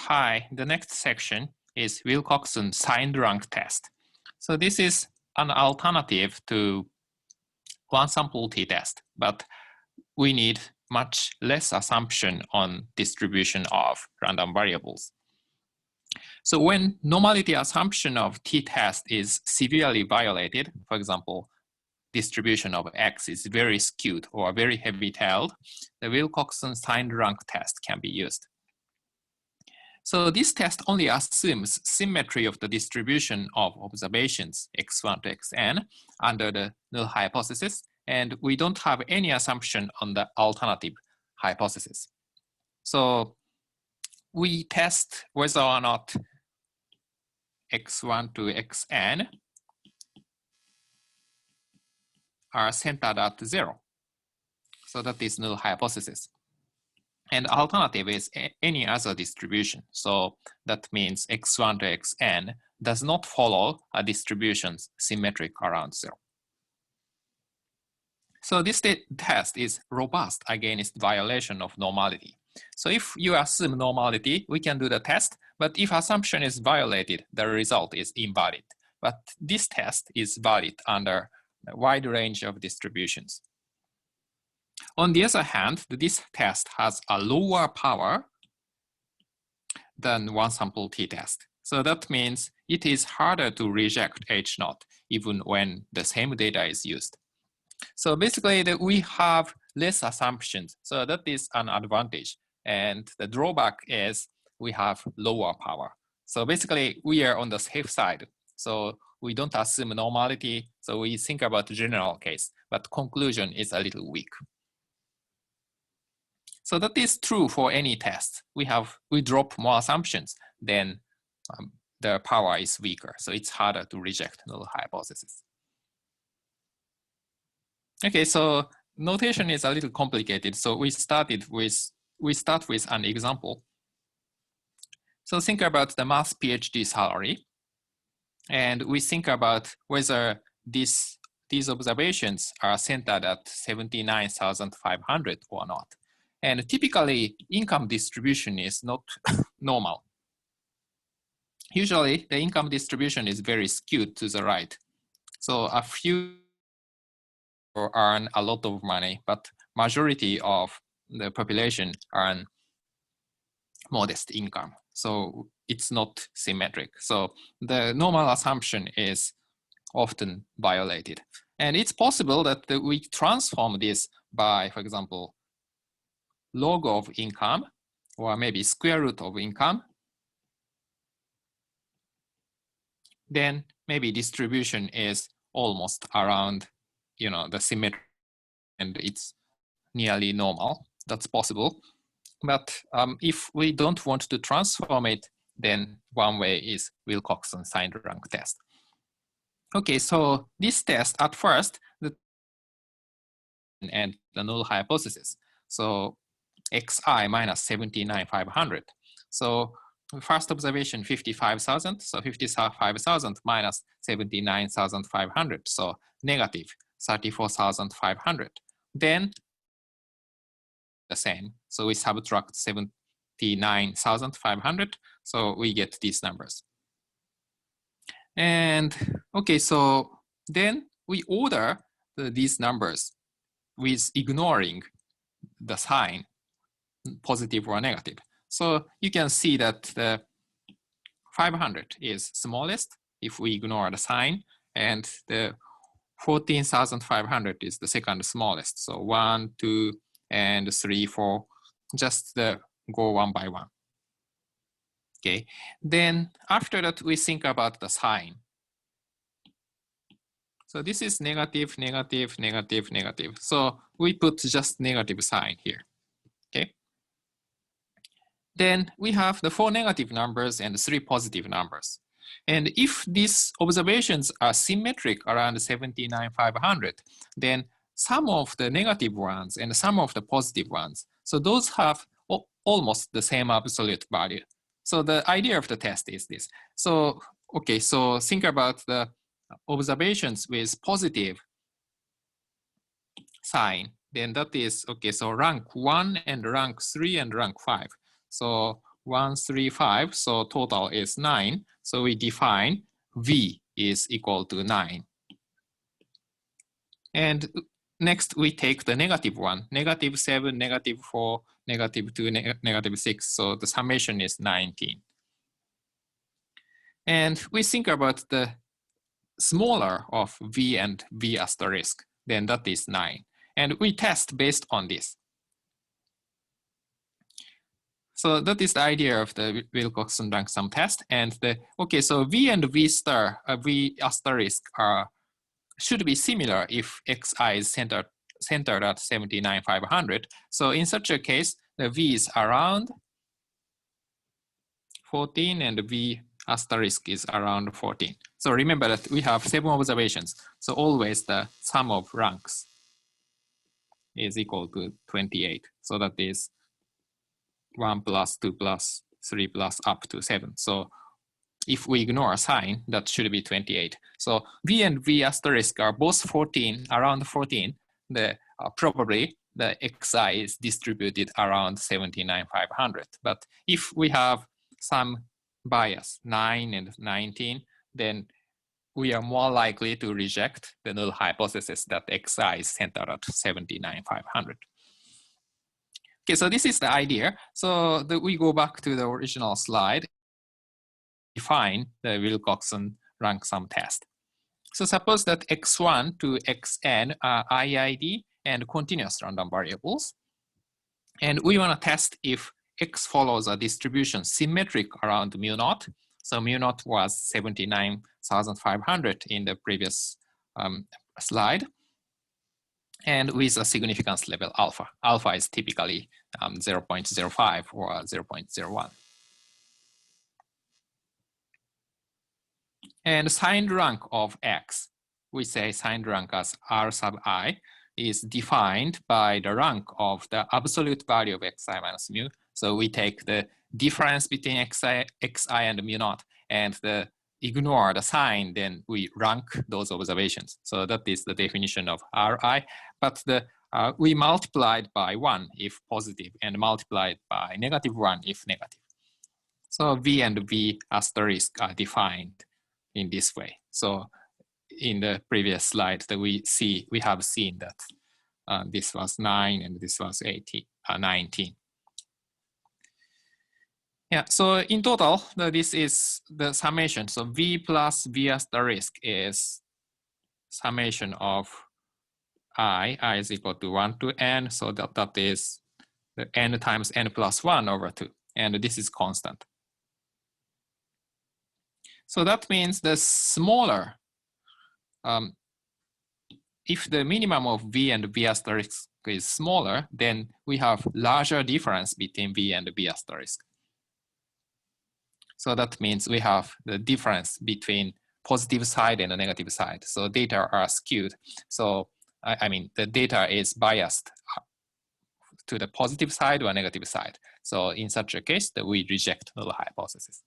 Hi, the next section is Wilcoxon signed rank test. So this is an alternative to one sample t-test, but we need much less assumption on distribution of random variables. So when normality assumption of t-test is severely violated, for example, distribution of X is very skewed or very heavy-tailed, the Wilcoxon signed rank test can be used. So this test only assumes symmetry of the distribution of observations x1 to xn under the null hypothesis, and we don't have any assumption on the alternative hypothesis. So we test whether or not x1 to xn are centered at 0. So that is null hypothesis. And alternative is any other distribution. So that means x1 to xn does not follow a distribution symmetric around 0. So this test is robust against violation of normality. So if you assume normality, we can do the test, but if assumption is violated, the result is invalid. But this test is valid under a wide range of distributions. On the other hand, this test has a lower power than one sample t-test. So that means it is harder to reject H0 even when the same data is used. So basically we have less assumptions. So that is an advantage. And the drawback is we have lower power. So basically we are on the safe side. So we don't assume normality. So we think about the general case, but conclusion is a little weak. So that is true for any test. We drop more assumptions, then the power is weaker. So it's harder to reject null hypothesis. Okay, so notation is a little complicated. So we start with an example. So think about the math PhD salary. And we think about whether these observations are centered at 79,500 or not. And typically, income distribution is not normal. Usually, the income distribution is very skewed to the right. So a few earn a lot of money, but majority of the population earn modest income. So it's not symmetric. So the normal assumption is often violated. And it's possible that we transform this by, for example, log of income, or maybe square root of income, then maybe distribution is almost around, the symmetry, and it's nearly normal. That's possible. But if we don't want to transform it, then one way is Wilcoxon signed rank test. Okay, so this test at first, and the null hypothesis. So xi minus 79,500. So first observation 55,000. So 55,000 minus 79,500. So negative 34,500. Then the same. So we subtract 79,500. So we get these numbers. And okay, so then we order these numbers with ignoring the sign, positive or negative. So you can see that the 500 is smallest if we ignore the sign, and the 14,500 is the second smallest. So 1, 2, and 3, 4, just go one by one. Okay, then after that we think about the sign. So this is negative, negative, negative, negative. So we put just negative sign here. Okay. Then we have the 4 negative numbers and 3 positive numbers. And if these observations are symmetric around 79,500, then some of the negative ones and some of the positive ones, so those have almost the same absolute value. So the idea of the test is this. So, okay, so think about the observations with positive sign, then that is, okay, so rank 1 and rank 3 and rank 5. So 1, 3, 5. So total is 9. So we define V is equal to 9. And next we take the negative one, negative 7, negative 4, negative 2, negative 6. So the summation is 19. And we think about the smaller of V and V asterisk, then that is 9. And we test based on this. So that is the idea of the Wilcoxon rank sum test. And so V and V star, V asterisk should be similar if Xi is centered at 79,500. So in such a case, the V is around 14 and V asterisk is around 14. So remember that we have 7 observations. So always the sum of ranks is equal to 28. So that is 1 plus 2 plus 3 plus up to 7. So if we ignore a sign, that should be 28. So V and V asterisk are both 14, around 14. Probably the Xi is distributed around 79,500. But if we have some bias, 9 and 19, then we are more likely to reject the null hypothesis that Xi is centered at 79,500. Okay, so this is the idea. So we go back to the original slide, define the Wilcoxon rank sum test. So suppose that x1 to xn are IID and continuous random variables. And we want to test if X follows a distribution symmetric around mu naught. So mu naught was 79,500 in the previous slide. And with a significance level alpha. Alpha is typically 0.05 or 0.01. And signed rank of X, we say signed rank as R sub I, is defined by the rank of the absolute value of Xi minus mu. So we take the difference between Xi and mu naught and ignore the sign, then we rank those observations. So that is the definition of Ri. But we multiplied by 1 if positive and multiplied by -1 if negative. So V and V asterisk are defined in this way. So in the previous slide that we have seen that this was 9 and this was 19. Yeah, so in total, this is the summation. So V plus V asterisk is summation of I is equal to 1 to n. So that is the n times n plus 1 over 2. And this is constant. So that means the smaller, if the minimum of V and V asterisk is smaller, then we have larger difference between V and V asterisk. So that means we have the difference between positive side and the negative side. So data are skewed. So I mean, the data is biased to the positive side or negative side. So in such a case, that we reject null hypothesis.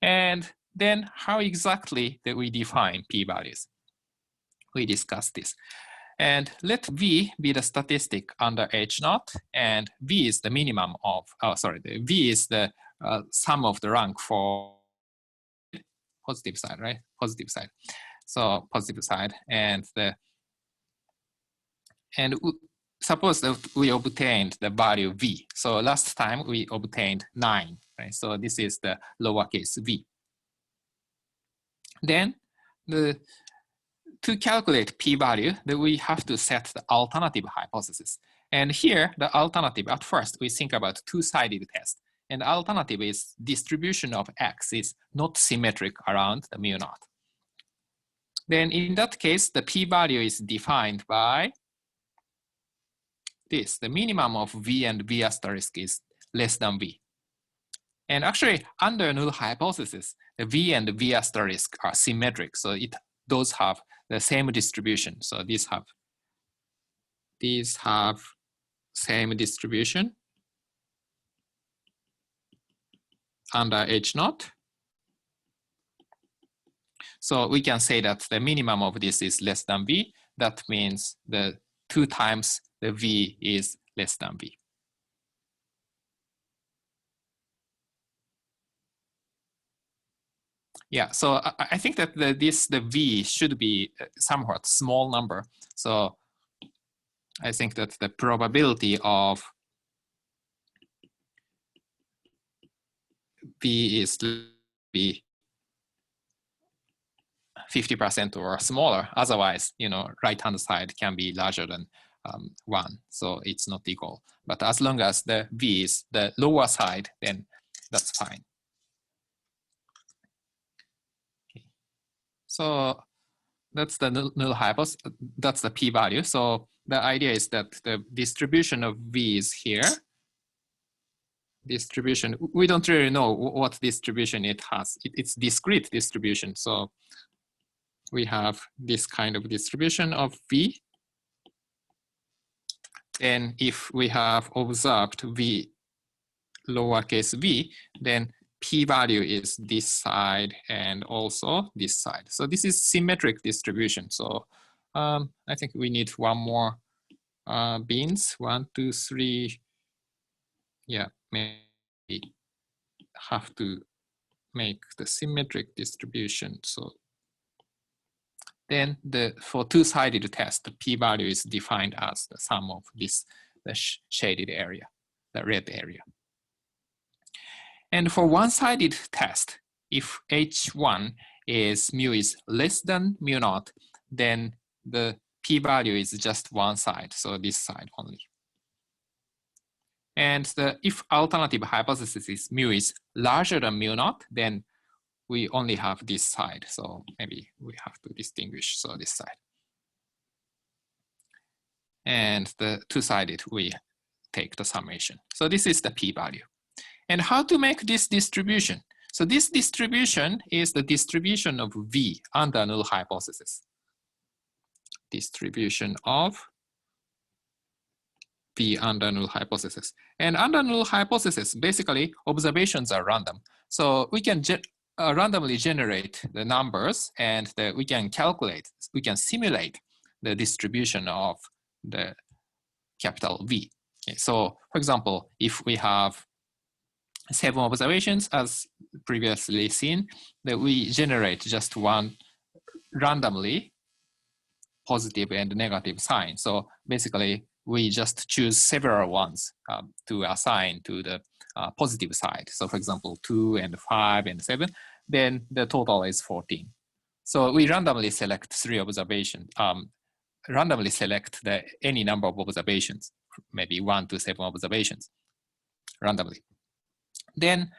And then how exactly that we define p-values? We discussed this. And let V be the statistic under H0, and V is the minimum of, V is the sum of the rank for positive side, right? Positive side. So positive side, and suppose that we obtained the value V. So last time we obtained 9, right? So this is the lowercase v. Then to calculate p-value, we have to set the alternative hypothesis. And here, the alternative, at first, we think about two-sided test. And the alternative is distribution of X is not symmetric around the mu naught. Then in that case, the p-value is defined by this. The minimum of V and V asterisk is less than V. And actually, under null hypothesis, the V and V asterisk are symmetric. So those have the same distribution. So these have same distribution under H0. So we can say that the minimum of this is less than V. That means the 2 times the V is less than V. Yeah, so I think that the V should be somewhat small number. So I think that the probability of V is be 50% or smaller. Otherwise, right-hand side can be larger than 1, so it's not equal. But as long as the V is the lower side, then that's fine. Okay. So that's the null hypothesis. That's the p-value. So the idea is that the distribution of V is here. Distribution, we don't really know what distribution it has. It's discrete distribution. So we have this kind of distribution of V. And if we have observed V lowercase v, then p-value is this side and also this side. So this is symmetric distribution. So I think we need one more bins. 1, 2, 3. Yeah, maybe have to make the symmetric distribution. So then for two-sided test, the p-value is defined as the sum of the shaded area, the red area. And for one-sided test, if H1 is mu is less than mu naught, then the p-value is just one side, so this side only. And if alternative hypothesis is mu is larger than mu naught, then we only have this side. So maybe we have to distinguish, so this side. And the two-sided, we take the summation. So this is the p-value. And how to make this distribution? So this distribution is the distribution of V under null hypothesis. Distribution of V under null hypothesis. And under null hypothesis, basically observations are random. So we can randomly generate the numbers, and we can calculate, we can simulate the distribution of the capital V. Okay, so for example, if we have 7 observations as previously seen, that we generate just one randomly positive and negative sign. So basically we just choose several ones to assign to the positive side. So for example, 2 and 5 and 7, then the total is 14. So we randomly select 3 observations, randomly select any number of observations, maybe 1 to 7 observations randomly. Then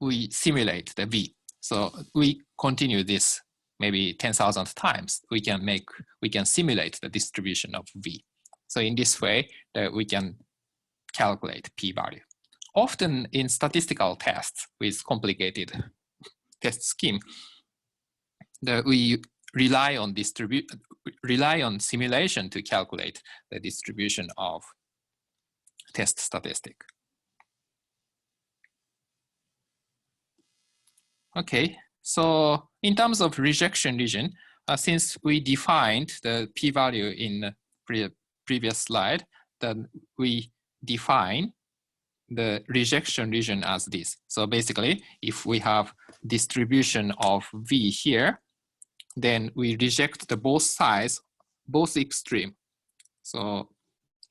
we simulate the V. So we continue this maybe 10,000 times. We can simulate the distribution of V. So in this way, we can calculate p-value. Often in statistical tests with complicated test scheme, we rely on simulation to calculate the distribution of test statistic. Okay, so in terms of rejection region, since we defined the p-value in the previous slide, then we define the rejection region as this. So basically, if we have distribution of V here, then we reject the both sides, both extreme. So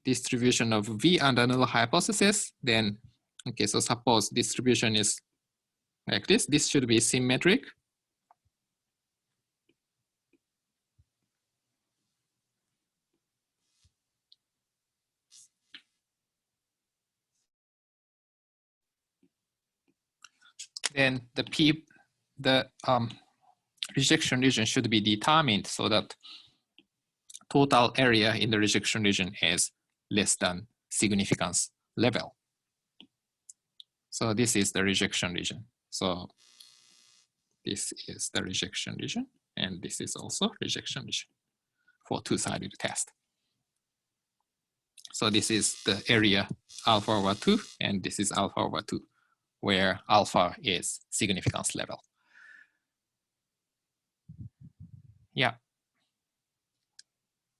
distribution of V under null hypothesis, then, okay, so suppose distribution is like this. This should be symmetric. Then the rejection region should be determined so that total area in the rejection region is less than significance level. So this is the rejection region. So this is the rejection region, and this is also rejection region for two-sided test. So this is the area alpha over 2, and this is alpha over 2, where alpha is significance level. Yeah.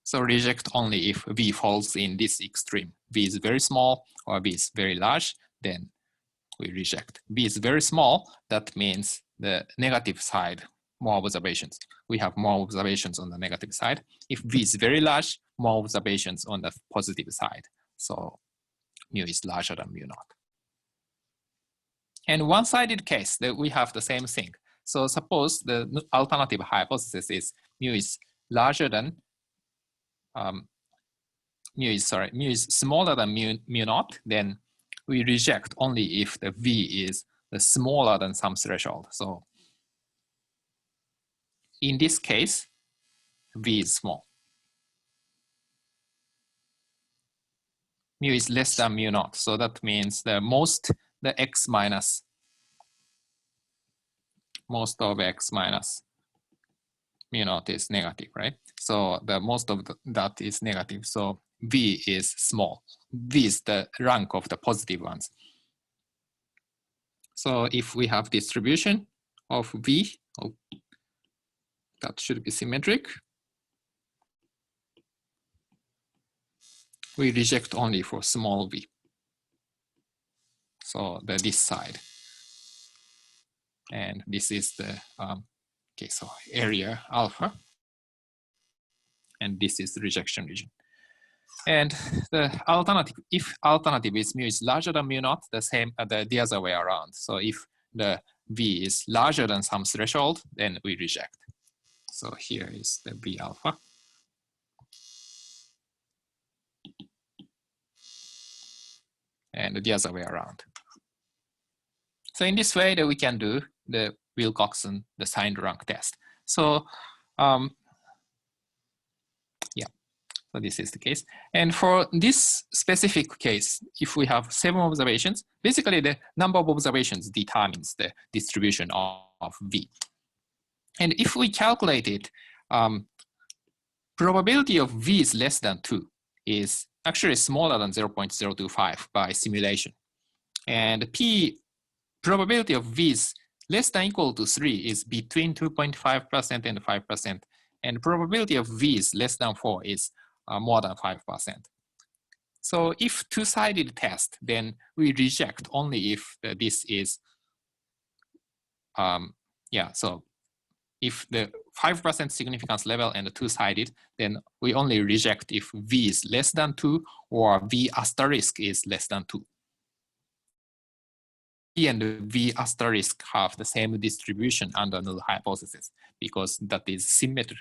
So reject only if V falls in this extreme. V is very small or V is very large, then we reject. V is very small, that means the negative side, more observations. We have more observations on the negative side. If V is very large, more observations on the positive side. So mu is larger than mu naught. And one-sided case, that we have the same thing. So suppose the alternative hypothesis is mu is larger than, mu is smaller than mu naught, then we reject only if the V is smaller than some threshold. So in this case, V is small. Mu is less than mu naught. So that means the most of x minus mu naught is negative, right? So the most of that is negative. So V is small. V is the rank of the positive ones. So if we have distribution of V, that should be symmetric. We reject only for small v. So this side. And this is the, okay, so area alpha. And this is the rejection region. And the alternative, if alternative is mu is larger than mu naught, the same, the other way around. So if the v is larger than some threshold, then we reject. So here is the v alpha. And the other way around. So in this way that we can do the Wilcoxon, the signed rank test. So yeah, so this is the case. And for this specific case, if we have 7 observations, basically the number of observations determines the distribution of V. And if we calculate it, probability of V is less than 2 is actually smaller than 0.025 by simulation. And probability of V is less than equal to 3 is between 2.5% and 5%. And probability of V is less than 4 is more than 5%. So if two-sided test, then we reject only if this is, yeah, so if the 5% significance level and the two-sided, then we only reject if V is less than 2 or V asterisk is less than 2. V and V asterisk have the same distribution under null hypothesis because that is symmetric.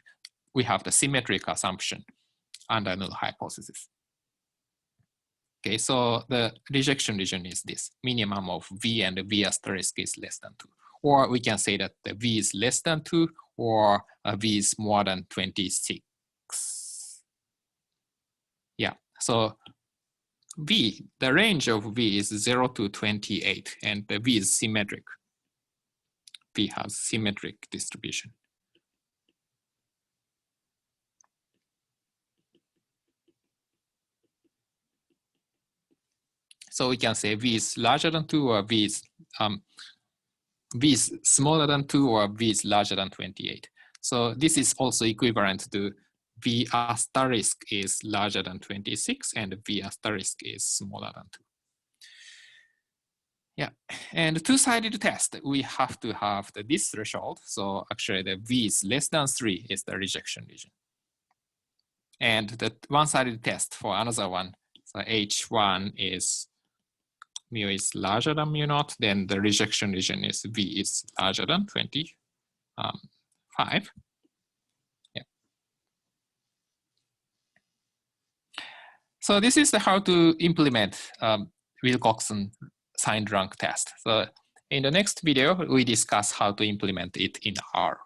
We have the symmetric assumption under null hypothesis. Okay, so the rejection region is this. Minimum of V and V asterisk is less than 2. Or we can say that the V is less than 2 or V is more than 26. Yeah, so V, the range of V is 0 to 28 and the V is symmetric. V has symmetric distribution. So we can say V is larger than 2 or V is smaller than 2 or V is larger than 28. So this is also equivalent to V asterisk is larger than 26 and V asterisk is smaller than 2. Yeah, and two-sided test, we have to have this threshold. So actually the V is less than 3 is the rejection region. And the one-sided test for another one, so H1 is mu is larger than mu naught, then the rejection region is V is larger than 25. Yeah. So this is how to implement Wilcoxon signed rank test. So in the next video, we discuss how to implement it in R.